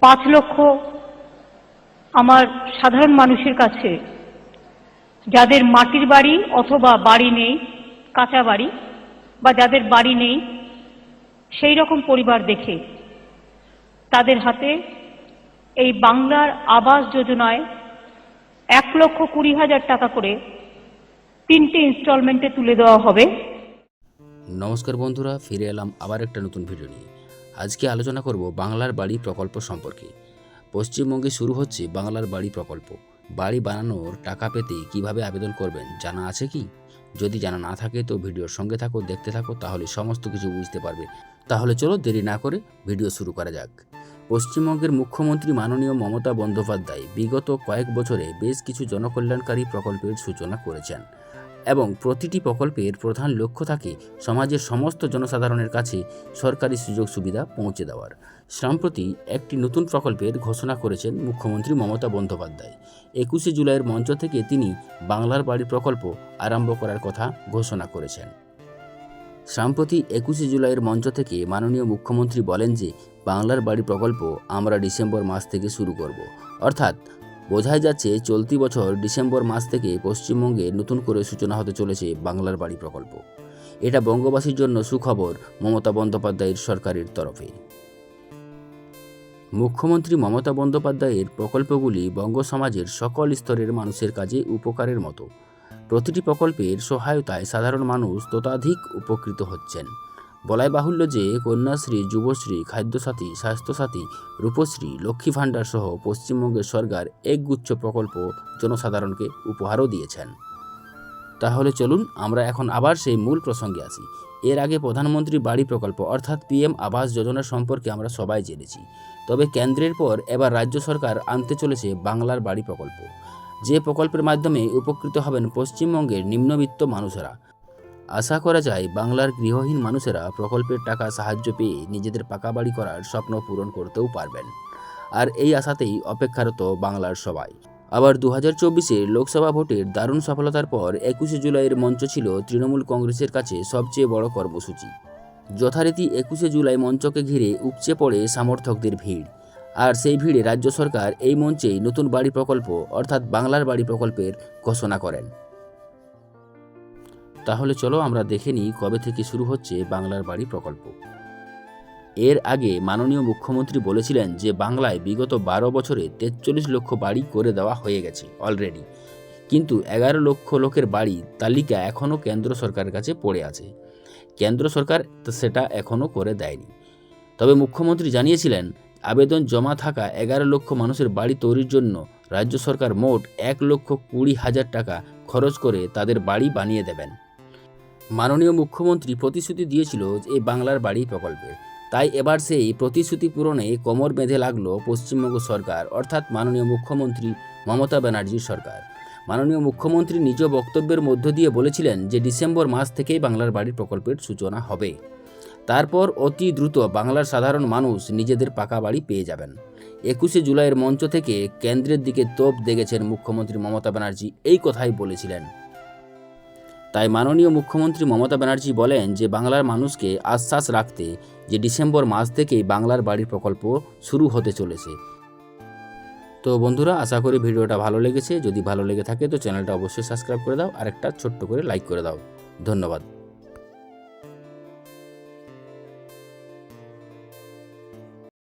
5 লক্ষ আমার সাধারণ মানুষের কাছে যাদের মাটির বাড়ি অথবা বাড়ি নেই, কাঁচা বাড়ি, বা যাদের বাড়ি নেই সেই রকম পরিবার দেখে তাদের হাতে এই বাংলার আবাস যোজনায় 1,20,000 টাকা করে 3টে ইনস্টলমেন্টে তুলে দেওয়া হবে। নমস্কার বন্ধুরা, ফিরে এলাম আবার একটা নতুন ভিডিও নিয়ে। আজকে আলোচনা করব বাংলার বাড়ি প্রকল্প সম্পর্কে। পশ্চিমবঙ্গে শুরু হচ্ছে বাংলার বাড়ি প্রকল্প। বাড়ি বানানোর টাকা পেতে কিভাবে আবেদন করবেন জানা আছে কি? যদি জানা না থাকে তো ভিডিওর সঙ্গে থাকো, দেখতে থাকো, তাহলে সমস্ত কিছু বুঝতে পারবে। তাহলে চলো দেরি না করে ভিডিও শুরু করা যাক। পশ্চিমবঙ্গের মুখ্যমন্ত্রী মাননীয় মমতা বন্দ্যোপাধ্যায় বিগত কয়েক বছরে বেশ কিছু জনকল্যাণকারী প্রকল্পের সূচনা করেছেন এবং প্রতিটি প্রকল্পের প্রধান লক্ষ্য থাকে সমাজের সমস্ত জনসাধারণের কাছে সরকারি সুযোগ সুবিধা পৌঁছে দেওয়ার। সম্প্রতি একটি নতুন প্রকল্পের ঘোষণা করেছেন মুখ্যমন্ত্রী মমতা বন্দ্যোপাধ্যায়। 21শে জুলাইয়ের মঞ্চ থেকে তিনি বাংলার বাড়ি প্রকল্প আরম্ভ করার কথা ঘোষণা করেছেন। সম্প্রতি 21শে জুলাইয়ের মঞ্চ থেকে মাননীয় মুখ্যমন্ত্রী বলেন যে বাংলার বাড়ি প্রকল্প আমরা ডিসেম্বর মাস থেকে শুরু করব। অর্থাৎ বোঝাই যাচ্ছে চলতি বছর ডিসেম্বর মাস থেকে পশ্চিমবঙ্গে নতুন করে সূচনা হতে চলেছে বাংলার বাড়ি প্রকল্প। এটা বঙ্গবাসীর জন্য সুখবর মমতা বন্দ্যোপাধ্যায়ের সরকারের তরফে। মুখ্যমন্ত্রী মমতা বন্দ্যোপাধ্যায়ের প্রকল্পগুলি বঙ্গ সমাজের সকল স্তরের মানুষের কাজে উপকারের মতো। প্রতিটি প্রকল্পের সহায়তায় সাধারণ মানুষ ততোধিক উপকৃত হচ্ছেন। বলাই বাহুল্য যে কন্যাশ্রী, যুবশ্রী, খাদ্যসাথী, স্বাস্থ্যসাথী, রূপশ্রী, লক্ষ্মী ভাণ্ডার সহ পশ্চিমবঙ্গের সরকার একগুচ্ছ প্রকল্প জনসাধারণকে উপহারও দিয়েছেন। তাহলে চলুন আমরা এখন আবার সেই মূল প্রসঙ্গে আসি। এর আগে প্রধানমন্ত্রী বাড়ি প্রকল্প অর্থাৎ PM আবাস যোজনা সম্পর্কে আমরা সবাই জেনেছি। তবে কেন্দ্রের পর এবার রাজ্য সরকার আনতে চলেছে বাংলার বাড়ি প্রকল্প, যে প্রকল্পের মাধ্যমে উপকৃত হবেন পশ্চিমবঙ্গের নিম্নবিত্ত মানুষেরা। আশা করা যায় বাংলার গৃহহীন মানুষেরা প্রকল্পের টাকা সাহায্য পেয়ে নিজেদের পাকা বাড়ি করার স্বপ্ন পূরণ করতেও পারবেন। আর এই আশাতেই অপেক্ষারত বাংলার সবাই। আবার 2024 লোকসভা ভোটের দারুণ সফলতার পর 21শে জুলাইয়ের মঞ্চ ছিল তৃণমূল কংগ্রেসের কাছে সবচেয়ে বড় কর্মসূচি। যথারীতি 21শে জুলাই মঞ্চকে ঘিরে উপচে পড়ে সমর্থকদের ভিড়। আর সেই ভিড়ে রাজ্য সরকার এই মঞ্চেই নতুন বাড়ি প্রকল্প অর্থাৎ বাংলার বাড়ি প্রকল্পের ঘোষণা করেন। তাহলে চলো আমরা দেখে নিই কবে থেকে শুরু হচ্ছে বাংলার বাড়ি প্রকল্প। এর আগে মাননীয় মুখ্যমন্ত্রী বলেছিলেন যে বাংলায় বিগত 12 বছরে 43 লক্ষ বাড়ি করে দেওয়া হয়ে গেছে অলরেডি, কিন্তু 11 লক্ষ লোকের বাড়ি তালিকা এখনও কেন্দ্র সরকারের কাছে পড়ে আছে। কেন্দ্র সরকার সেটা এখনও করে দেয়নি। তবে মুখ্যমন্ত্রী জানিয়েছিলেন আবেদন জমা থাকা 11 লক্ষ মানুষের বাড়ি তৈরির জন্য রাজ্য সরকার মোট 1,20,000 টাকা খরচ করে তাদের বাড়ি বানিয়ে দেবেন। মাননীয় মুখ্যমন্ত্রী প্রতিশ্রুতি দিয়েছিল এই বাংলার বাড়ি প্রকল্পের, তাই এবার সেই প্রতিশ্রুতি পূরণে কোমর বেঁধে লাগলো পশ্চিমবঙ্গ সরকার অর্থাৎ মাননীয় মুখ্যমন্ত্রী মমতা ব্যানার্জির সরকার। মাননীয় মুখ্যমন্ত্রী নিজ বক্তব্যের মধ্য দিয়ে বলেছিলেন যে ডিসেম্বর মাস থেকেই বাংলার বাড়ি প্রকল্পের সূচনা হবে। তারপর অতি দ্রুত বাংলার সাধারণ মানুষ নিজেদের পাকা বাড়ি পেয়ে যাবেন। 21শে জুলাইয়ের মঞ্চ থেকে কেন্দ্রের দিকে তোপ দেখেছেন মুখ্যমন্ত্রী মমতা ব্যানার্জি, এই কথাই বলেছিলেন। তাই মাননীয় মুখ্যমন্ত্রী মমতা ব্যানার্জি বলেন যে বাংলার মানুষকে আশ্বাস রাখতে যে ডিসেম্বর মাস থেকেই বাংলার বাড়ির প্রকল্প শুরু হতে চলেছে। তো বন্ধুরা, আশা করি ভিডিওটা ভালো লেগেছে। যদি ভালো লেগে থাকে তো চ্যানেলটা অবশ্যই সাবস্ক্রাইব করে দাও আর একটা ছোট্ট করে লাইক করে দাও। ধন্যবাদ।